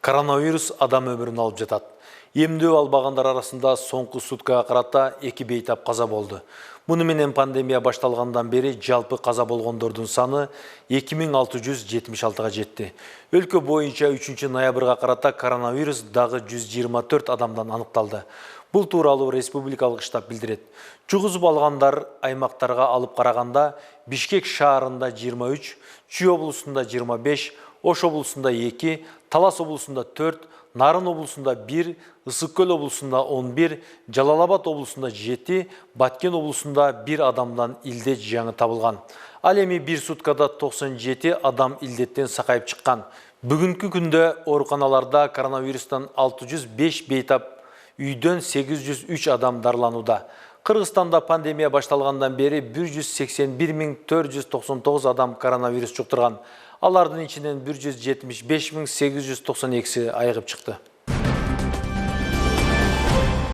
Коронавирус адам өмірін алып жатат. Емдөө албагандар арасында соңку суткага карата 2 бейтап каза болды. Муну менен пандемия башталгандан бери жалпы каза болгондордун саны 2676-га жетти. Өлкө боюнча 3 ноябрга карата коронавирус дагы 124 адамдан аныкталды. Бул тууралуу республикалык штаб билдирет. Жугузуп алгандар аймактарга алып караганда Бишкек шаарында 23, Чүй облусунда 25, Ош облусунда 2, Талас облусунда 4, Нарын облусунда 1, Ысык-Көл облусунда 11, Жалал-Абад облусунда 7, Баткен облусунда 1 адамдан илдет жаңы табылган. Ал эми бир суткада 97 адам илдеттен сакайып чыккан. Бүгүнкү күндө ооруканаларда коронавирустан 605 бейтап, үйдөн 803 адам дарыланууда. Кыргызстанда пандемия башталгандан бери 181 499 адам коронавирус жуктурган. Алардын ичинен 175 892 айыгып чыкты.